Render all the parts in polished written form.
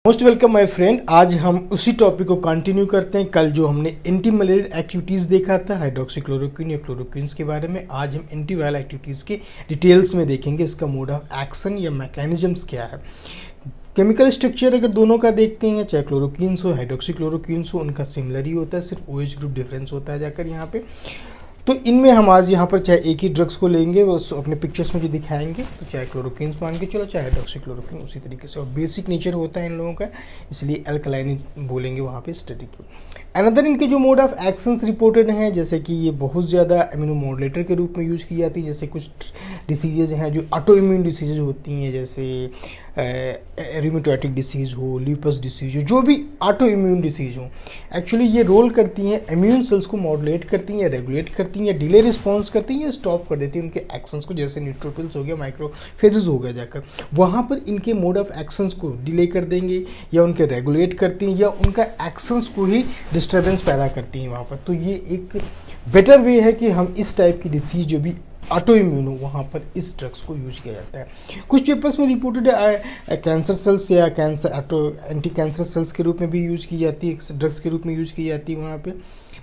Most welcome my friend. आज हम उसी टॉपिक को कंटिन्यू करते हैं। कल जो हमने एंटी मलेरियल एक्टिविटीज़ देखा था हाइड्रोक्सीक्लोरोक्विन या क्लोरोक्विन्स के बारे में, आज हम एंटी वायरल एक्टिविटीज़ के डिटेल्स में देखेंगे। इसका मोड ऑफ एक्शन या मैकेनिज्म्स क्या है। केमिकल स्ट्रक्चर अगर दोनों का देखते हैं, चाहे क्लोरोक्विन्स हो हाइड्रोक्सीक्लोरोक्विन्स हो, उनका सिमिलर ही होता है, सिर्फ OH ग्रुप डिफरेंस होता है जाकर यहाँ पे। तो इनमें हम आज यहाँ पर चाहे एक ही ड्रग्स को लेंगे, वो अपने पिक्चर्स में जो दिखाएंगे, तो चाहे क्लोरोक्विन मान के चलो, चाहे हाइड्रोक्सीक्लोरोक्विन, उसी तरीके से। और बेसिक नेचर होता है इन लोगों का, इसलिए अल्कलाइन बोलेंगे वहाँ पे स्टडी को। अनदर इनके जो मोड ऑफ एक्शंस रिपोर्टेड हैं, जैसे कि ये बहुत ज़्यादा इम्यूनोमॉड्यूलेटर के रूप में यूज़ की जाती है। जैसे कुछ डिसीजेज हैं जो ऑटो इम्यून डिसीजेज होती हैं, जैसे रिमेटोइटिक डिसीज़ हो, ल्यूपस डिसीज़ हो, जो भी ऑटो इम्यून डिसीज़ हो, एक्चुअली ये रोल करती हैं इम्यून सेल्स को मॉडुलेट करती हैं या रेगुलेट करती हैं या डिले रिस्पॉन्स करती हैं या स्टॉप कर देती हैं उनके एक्शंस को। जैसे न्यूट्रोफिल्स हो गया, माइक्रोफेजेस हो गया, जाकर वहाँ पर इनके मोड ऑफ एक्शंस को डिले कर देंगे या उनके रेगुलेट करती हैं या उनका एक्शंस को ही डिस्टर्बेंस पैदा करती हैं वहाँ पर। तो ये एक बेटर वे है कि हम इस टाइप की डिसीज़ जो भी ऑटो इम्यून हो, वहाँ पर इस ड्रग्स को यूज किया जाता है। कुछ पेपर्स में रिपोर्टेड है कैंसर सेल्स या कैंसर एंटी कैंसर सेल्स के रूप में भी यूज़ की जाती है, ड्रग्स के रूप में यूज़ की जाती है वहाँ पे।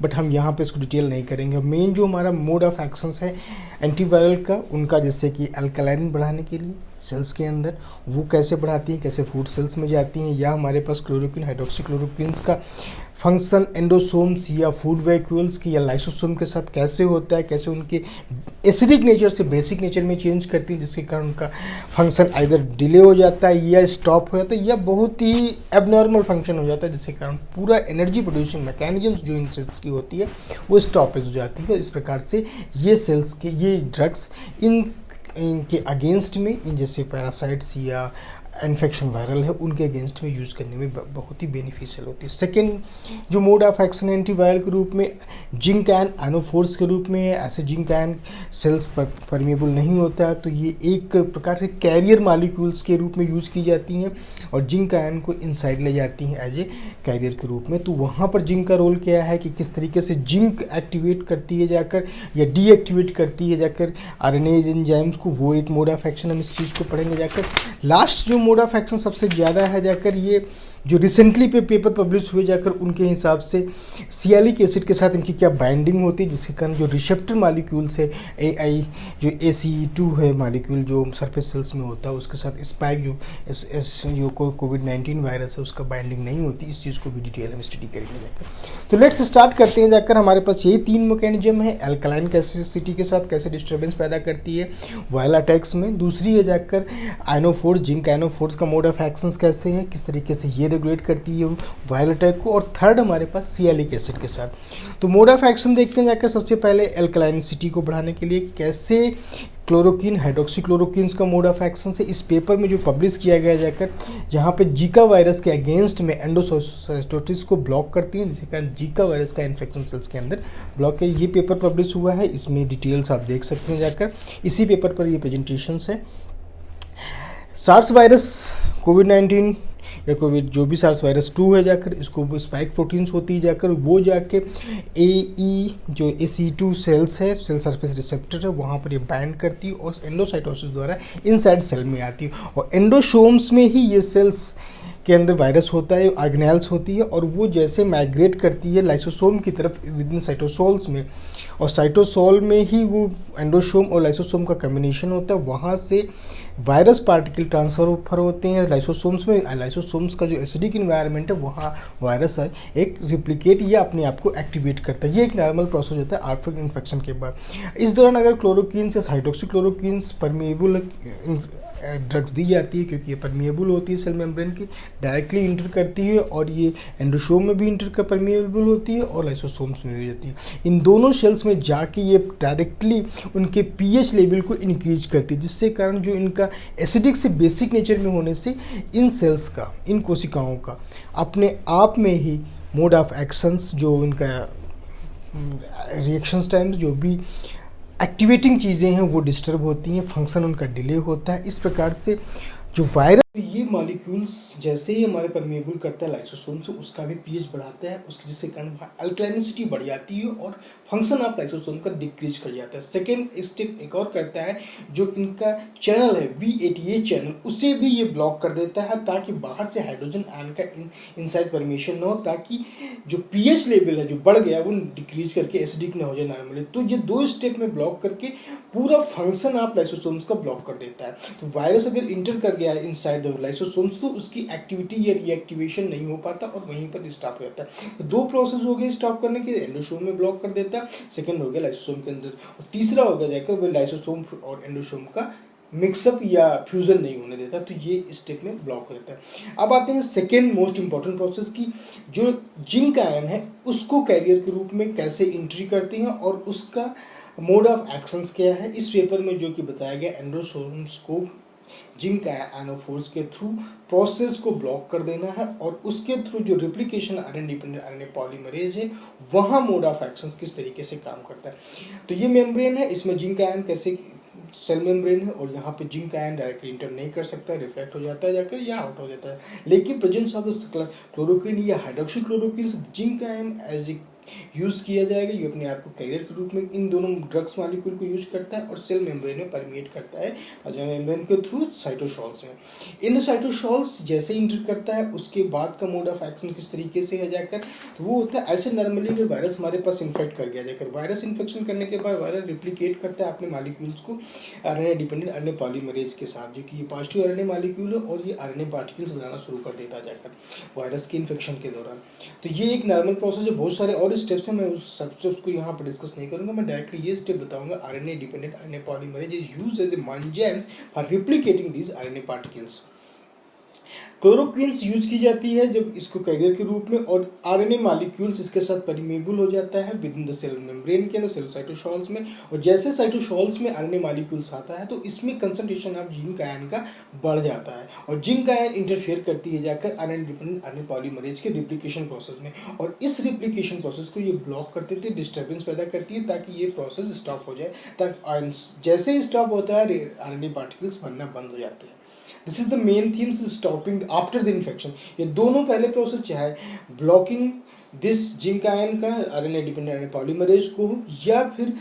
बट हम यहाँ पे इसको डिटेल नहीं करेंगे। मेन जो हमारा मोड ऑफ एक्शंस है एंटीवायरल का, उनका जैसे कि अल्कलाइन बढ़ाने के लिए सेल्स के अंदर, वो कैसे बढ़ाती हैं, कैसे फूड सेल्स में जाती हैं, या हमारे पास क्लोरोक्विन हाइड्रोक्सीक्लोरोक्विन्स का फंक्शन एंडोसोम्स या फूड वैक्यूल्स की या लाइसोसोम के साथ कैसे होता है, कैसे उनके एसिडिक नेचर से बेसिक नेचर में चेंज करती है, जिसके कारण उनका फंक्शन आइदर डिले हो जाता है या स्टॉप हो जाता है या बहुत ही एबनॉर्मल फंक्शन हो जाता है, जिसके कारण पूरा एनर्जी प्रोड्यूसिंग मैकेनिज्म्स जो इन सेल्स की होती है वो स्टॉपेज हो जाती है। इस प्रकार से ये सेल्स के ये ड्रग्स इनके अगेंस्ट में, इन जैसे पैरासाइट्स या इन्फेक्शन वायरल है, उनके अगेंस्ट में यूज़ करने में बहुत ही बेनिफिशियल होती है। सेकेंड जो मोड ऑफ एक्शन एंटीवायरल के रूप में जिंक आयन आयनोफोर्स के रूप में है। ऐसे जिंक आयन सेल्स परमेबल नहीं होता है, तो ये एक प्रकार से कैरियर मॉलिक्यूल्स के रूप में यूज़ की जाती हैं और जिंक आयन को इनसाइड ले जाती हैं एज ए कैरियर के रूप में। तो वहाँ पर जिंक का रोल क्या है कि किस तरीके से जिंक एक्टिवेट करती है जाकर या डीएक्टिवेट करती है जाकर आरएनएज एंजाइम्स को, वो एक मोड ऑफ एक्शन हम इस चीज़ को पढ़ेंगे जाकर। लास्ट जो मोड ऑफ एक्शन सबसे ज़्यादा है जाकर, ये जो रिसेंटली पेपर पब्लिश हुए जाकर, उनके हिसाब से सियालिक एसिड के साथ इनकी क्या बाइंडिंग होती है, जिसके कारण जो रिसेप्टर मॉलिक्यूल्स है AI जो ACE2 है मॉलिक्यूल जो सरफेस सेल्स में होता है, उसके साथ स्पाइक जो कोविड-19 वायरस है उसका बाइंडिंग नहीं होती। इस चीज़ को भी डिटेल में स्टडी करेंगे जाकर। तो लेट्स स्टार्ट करते हैं जाकर। हमारे पास यही 3 मैकेनिज्म है। अल्कलाइन कैसेसिटी के साथ कैसे डिस्टर्बेंस पैदा करती है वायरल अटैक्स में। दूसरी है जाकर आयनोफोर्स, जिंक आयनोफोर्स का मोड ऑफ एक्शंस कैसे है, किस तरीके से ये रेगुलेट करती है वायरल अटैक को। और थर्ड हमारे पास सियालिक एसिड के साथ। तो मोड ऑफ एक्शन देखते हैं जाकर। सबसे पहले अल्कलाइनिसिटी को बढ़ाने के लिए कैसे क्लोरोक्विन हाइड्रोक्सीक्लोरोक्विन्स का मोड ऑफ एक्शन से इस पेपर में जो पब्लिश किया गया जाकर, जहाँ पे जीका वायरस के अगेंस्ट में एंडोसाइटोसिस को ब्लॉक करती है, जिसके कारण जीका वायरस का इन्फेक्शन सेल्स के अंदर ब्लॉक है। ये पेपर पब्लिश हुआ है, इसमें डिटेल्स आप देख सकते हैं जाकर। इसी पेपर पर ये प्रेजेंटेशंस है। सार्स वायरस कोविड-19 या कोविड जो भी सार्स वायरस 2 है जाकर, इसको स्पाइक प्रोटीन्स होती है जाकर, वो जाके जो ACE2 सेल्स है, सेल सरफेस रिसेप्टर है, वहाँ पर ये बाइंड करती है और एंडोसाइटोसिस द्वारा इनसाइड सेल में आती है। और एंडोसोम्स में ही ये सेल्स के अंदर वायरस होता है, ऑर्गेनेल्स होती है, और वो जैसे माइग्रेट करती है लाइसोसोम की तरफ विद इन साइटोसोल्स में, और साइटोसोल में ही वो एंडोसोम और लाइसोसोम का कम्बिनेशन होता है। वहाँ से वायरस पार्टिकल ट्रांसफर होते हैं लाइसोसोम्स में। लाइसोसोम्स का जो एसिडिक इन्वायरमेंट है, वहाँ वायरस है एक रिप्लिकेट या अपने आप को एक्टिवेट करता है। ये एक नॉर्मल प्रोसेस होता है आफ्टर इन्फेक्शन के बाद। इस दौरान अगर क्लोरोक्विन्स या हाइड्रोक्सीक्लोरोक्विन्स परमेबल ड्रग्स दी जाती है, क्योंकि ये परमिएबल होती है सेल मेम्ब्रेन की, डायरेक्टली इंटर करती है, और ये एंडोसोम में भी इंटर कर परमिएबल होती है और लाइसोसोम्स में भी होती है। इन दोनों सेल्स में जाके ये डायरेक्टली उनके pH लेवल को इंक्रीज करती है, जिससे कारण जो इनका एसिडिक से बेसिक नेचर में होने से इन सेल्स का, इन कोशिकाओं का अपने आप में ही मोड ऑफ एक्शंस, जो इनका रिएक्शंस टाइम जो भी एक्टिवेटिंग चीज़ें हैं वो डिस्टर्ब होती हैं, फंक्शन उनका डिले होता है। इस प्रकार से जो वायरस तो ये मॉलिक्यूल्स जैसे ही हमारे परमेबल करता है लाइसोसोम से, उसका भी पीएच बढ़ाता है, उसकी जिससे कारण अल्कलाइनिसिटी बढ़ जाती है और फंक्शन ऑफ लाइसोसोम का डिक्रीज कर जाता है। सेकेंड स्टेप एक और करता है, जो इनका चैनल है V88 चैनल, उसे भी ये ब्लॉक कर देता है ताकि बाहर से हाइड्रोजन आयन का इनसाइड परमिशन ना हो, ताकि जो पीएच लेवल है जो बढ़ गया वो डिक्रीज करके एसिडिक ना हो जाए नॉर्मली। तो ये दो स्टेप में ब्लॉक करके पूरा फंक्शन ऑफ लाइसोसोम्स का ब्लॉक कर देता है। तो वायरस अगर इंटर कर गया है इनसाइड द लाइसोसोम्स तो उसकी एक्टिविटी या रिएक्टिवेशन नहीं हो पाता और वहीं पर स्टॉप हो जाता है। तो दो प्रोसेस हो गए स्टॉप करने के, एंडोसोम में ब्लॉक कर देता है, सेकंड हो गया लाइसोसोम के अंदर, और तीसरा हो गया जाकर वो लाइसोसोम और एंडोसोम का मिक्सअप या फ्यूजन नहीं होने देता। तो ये स्टेप में ब्लॉक हो जाता है। अब आते हैं सेकेंड मोस्ट इंपॉर्टेंट प्रोसेस की, जो जिंक आयन है उसको कैरियर के रूप में कैसे एंट्री करती हैं और उसका मोड ऑफ एक्शंस क्या है। इस पेपर में जो कि बताया गया, एंडोसोम्स को जिंक आयनोफोर्स के थ्रू प्रोसेस को ब्लॉक कर देना है और उसके थ्रू जो replication RNA dependent RNA polymerase है वहाँ मोड ऑफ एक्शन किस तरीके से काम करता है। तो ये मेम्ब्रेन है, इसमें जिंक आयन कैसे सेल मेम्ब्रेन है और यहाँ पे जिंक आयन डायरेक्टली इंटर नहीं कर सकता, रिफ्लेक्ट हो जाता है जाकर या आउट हो जाता है। लेकिन प्रेजेंस ऑफ क्लोरोक्विन या hydroxychloroquine zinc ion as a use किया जाएगा। ये अपने आप को कैरियर के रूप में इन दोनों ड्रग्स मॉलिक्यूल को यूज करता है और सेल मेम्ब्रेन में परमिएट करता है प्लाज्मा मेम्ब्रेन के थ्रू साइटोसॉल्स में। इन साइटोसॉल्स जैसे इंटर करता है उसके बाद का मोड ऑफ एक्शन किस तरीके से है जाकर, तो वो होता है ऐसे नॉर्मली अगर वायरस हमारे पास इन्फेक्ट कर गया जाकर, वायरस इन्फेक्शन करने के बाद वायरस रिप्लिकेट करता है अपने मॉलिक्यूल्स को आरएनए डिपेंडेंट आरएनए पॉलीमरेज के साथ, जो कि ये पॉजिटिव आरएनए मॉलिक्यूल है और ये आरएनए पार्टिकल्स बनाना शुरू कर देता है जाकर वायरस के इन्फेक्शन के दौरान। तो ये एक नॉर्मल प्रोसेस है, बहुत सारे और स्टेप्स हैं, मैं उस सब स्टेप्स को यहाँ पर डिस्कस नहीं करूंगा। मैं डायरेक्टली ये स्टेप बताऊंगा, RNA dependent RNA polymerase is used as a enzyme for replicating these RNA particles. Chloroquines use की जाती है जब इसको कैरियर के रूप में, और आरएनए मॉलिक्यूल्स इसके साथ परमेबल हो जाता है within the cell membrane के अंदर, सेल साइटोसॉल्स में। और जैसे साइटोसॉल्स में आरएनए मॉलिक्यूल्स आता है तो इसमें कंसंट्रेशन ऑफ जिंक आयन का बढ़ जाता है और जिंक आयन इंटरफेयर करती है जाकर आरएनए डिपेंडेंट आरएनए पॉलीमरेज के रिप्लिकेशन प्रोसेस में, और इस रिप्लिकेशन प्रोसेस को ये ब्लॉक करते थे, डिस्टर्बेंस पैदा करती है ताकि ये प्रोसेस स्टॉप हो जाए। ताकि जैसे ही स्टॉप होता है आरएनए पार्टिकल्स बनना बंद हो जाते हैं। This is the main themes stopping after the infection. ये दोनों पहले प्रोसेस चाहे ब्लॉकिंग दिस जिंक आयन का आरएनए डिपेंडेंट आरएनए पॉलीमरेज को, या फिर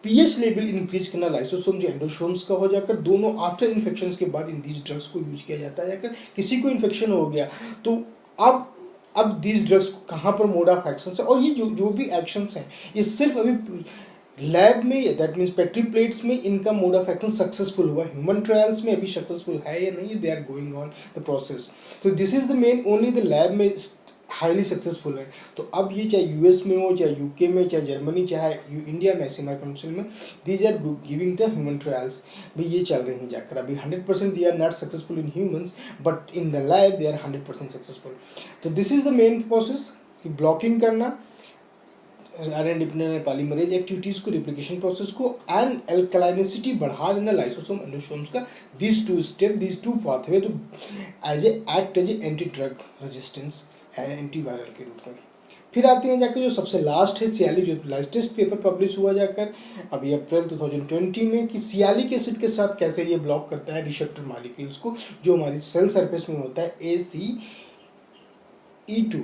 पीएच लेवल इंक्रीज करना लाइसोसोम या एंडोसोम्स का हो जाकर, दोनों आफ्टर इन्फेक्शन के बाद इन दीज ड्रग्स को यूज किया जाता है जाकर। किसी को इन्फेक्शन हो गया तो अब दीज ड्रग्स को कहाँ पर मोड ऑफ एक्शन है, और ये जो भी एक्शंस हैं ये सिर्फ अभी लैब में, दैट मीन्स पेट्री प्लेट्स में इनका मोड ऑफ एक्शन सक्सेसफुल हुआ, ह्यूमन ट्रायल्स में अभी सक्सेसफुल है या नहीं, they are going on the process. तो this is the main, only the lab में हाईली सक्सेसफुल है। तो अब ये चाहे यूएस में हो, चाहे यूके में, चाहे जर्मनी, चाहे इंडिया में, सीमा काउंसिल में, these are giving the human trials भी ये चल रही हैं जाकर। अभी 100% they are not successful in humans, but in the lab they are 100% successful. तो this is the main process, blocking करना आरएनए डिपेंडेंट पॉलीमरेज एक्टिविटीज को, रिप्लिकेशन प्रोसेस को, एंड एल्कलाइनिसिटी बढ़ा देना लाइसोसोम एंडोसोम्स का। This two step, this two pathway तो as a act as a anti drug resistance antiviral के रूप में। फिर आते हैं जाकर जो सबसे लास्ट है सियाली, जो लेटेस्ट पेपर पब्लिश हुआ जाकर अभी अप्रैल 2020 में, कि सियालिक एसिड के साथ कैसे ये ब्लॉक करता है रिसेप्टर मॉलिक्यूल्स को जो हमारी सेल सरफेस में होता है ACE2,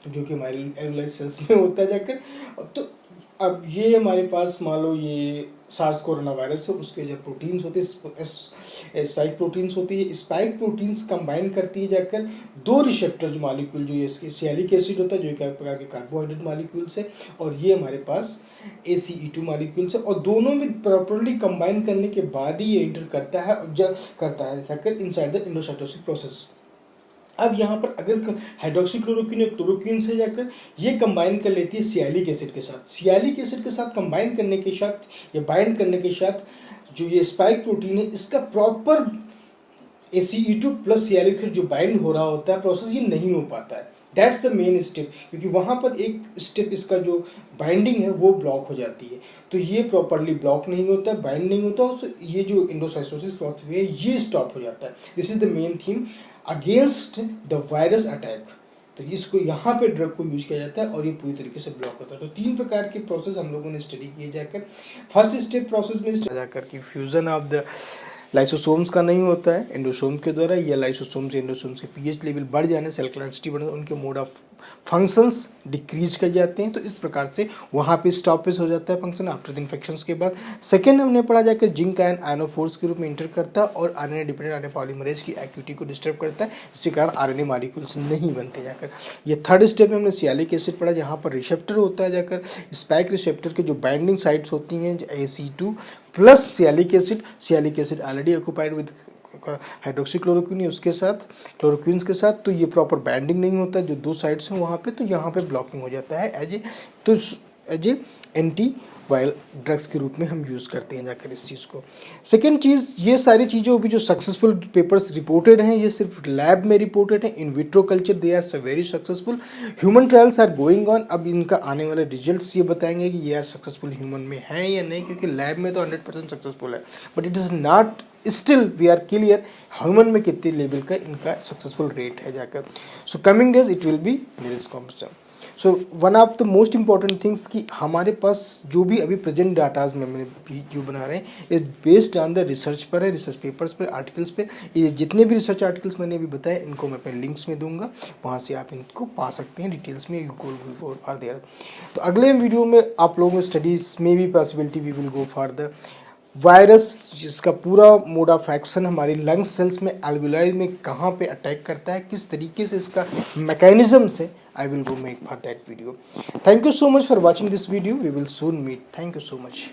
जो कि हमारे एलुलाइज सेल्स में होता है जाकर। तो अब ये हमारे पास मान लो ये सार्स कोरोना वायरस है, उसके जो प्रोटीन्स होते हैं स्पाइक प्रोटीन्स होती है, स्पाइक प्रोटीन्स कंबाइन करती है जाकर दो रिसेप्टर जो मॉलिक्यूल, जो ये सियालिक एसिड होता है जो एक प्रकार के कार्बोहाइड्रेट मॉलिक्यूल्स है, और ये हमारे पास ACE2 मॉलिक्यूल्स है, और दोनों में प्रॉपर्ली कंबाइन करने के बाद ही ये इंटर करता है जब करता है जाकर इनसाइड द एंडोसाइटोसिस प्रोसेस। अब यहाँ पर अगर हाइड्रोक्सी क्लोरोक्विन या क्लोरोक्विन से जाकर ये कंबाइन कर लेती है सियालिक एसिड के साथ, सियालिक एसिड के साथ कंबाइन करने के साथ या बाइंड करने के साथ जो ये स्पाइक प्रोटीन है इसका proper ACE2 plus sialic acid जो बाइंड हो रहा होता है प्रोसेस, ये नहीं हो पाता है। दैट्स द मेन स्टेप, क्योंकि वहाँ पर एक स्टेप इसका जो बाइंडिंग है वो ब्लॉक हो जाती है। तो ये प्रॉपरली ब्लॉक नहीं होता, बाइंड नहीं होता, तो ये जो एंडोसाइटोसिस प्रोसेस है ये स्टॉप हो जाता है। This is the main theme against the virus attack. तो इसको यहाँ पे ड्रग को यूज किया जाता है और ये पूरी तरीके से ब्लॉक होता है। तो तीन प्रकार के प्रोसेस हम लोगों ने स्टडी किए जाकर। फर्स्ट स्टेप प्रोसेस में जाकर कि फ्यूजन ऑफ द लाइसोसोम्स का नहीं होता है, एंडोसोम के द्वारा, या लाइसोसोम से एंडोसोम के पीएच लेवल बढ़ जाने, सेल क्लासिटी बढ़ने, उनके मोड ऑफ फंक्शंस डिक्रीज कर जाते हैं। तो इस प्रकार से वहाँ पे स्टॉपेज हो जाता है फंक्शन आफ्टर द इन्फेक्शन के बाद। सेकेंड हमने पढ़ा जाकर जिंक आयन आयनोफोर्स के रूप में इंटर करता है और आरएनए डिपेंडेंट आरएनए पॉलीमरेज की एक्टिविटी को डिस्टर्ब करता है, जिसके कारण आरएनए मॉलिक्यूल्स नहीं बनते जाकर। ये थर्ड स्टेप में हमने सियालिक एसिड पढ़ा, जहाँ पर रिसेप्टर होता है जाकर स्पाइक रिसेप्टर के जो बाइंडिंग साइट्स होती हैं AC2 plus sialic acid already occupied with hydroxychloroquine उसके साथ क्लोरोक्विन्स के साथ, तो ये प्रॉपर बाइंडिंग नहीं होता है जो दो साइड्स हैं वहाँ पे, तो यहाँ पे ब्लॉकिंग हो जाता है as a antiviral drugs के रूप में हम यूज़ करते हैं जाकर इस चीज़ को। सेकेंड चीज़, ये सारी चीज़ें भी जो सक्सेसफुल पेपर्स रिपोर्टेड हैं ये सिर्फ लैब में रिपोर्टेड हैं। In vitro culture they are very successful, human trials are going on. अब इनका आने वाले रिजल्ट्स ये बताएंगे कि ये आर सक्सेसफुल ह्यूमन में है या नहीं, क्योंकि लैब में तो 100% सक्सेसफुल है, but it is not still we are clear human में कितने लेवल का इनका सक्सेसफुल रेट है जाकर। So coming days it will be merits competition. So one of the most important things कि हमारे पास जो भी अभी प्रेजेंट डाटाज में हमने जो बना रहे हैं ये बेस्ड ऑन द रिसर्च पर है, रिसर्च पेपर्स पर, आर्टिकल्स पे। ये जितने भी रिसर्च आर्टिकल्स मैंने अभी बताए इनको मैं अपने लिंक्स में दूंगा, वहाँ से आप इनको पा सकते हैं डिटेल्स में। You go for their. तो अगले वीडियो में आप लोगों में स्टडीज़ में भी possibility we will go for the virus, जिसका पूरा मोड ऑफ एक्शन हमारी लंग सेल्स में एल्वेलाई में कहाँ पे अटैक करता है, किस तरीके से इसका मैकेनिज्म से, I will go make for that video. Thank you so much for watching this video. We will soon meet. Thank you so much.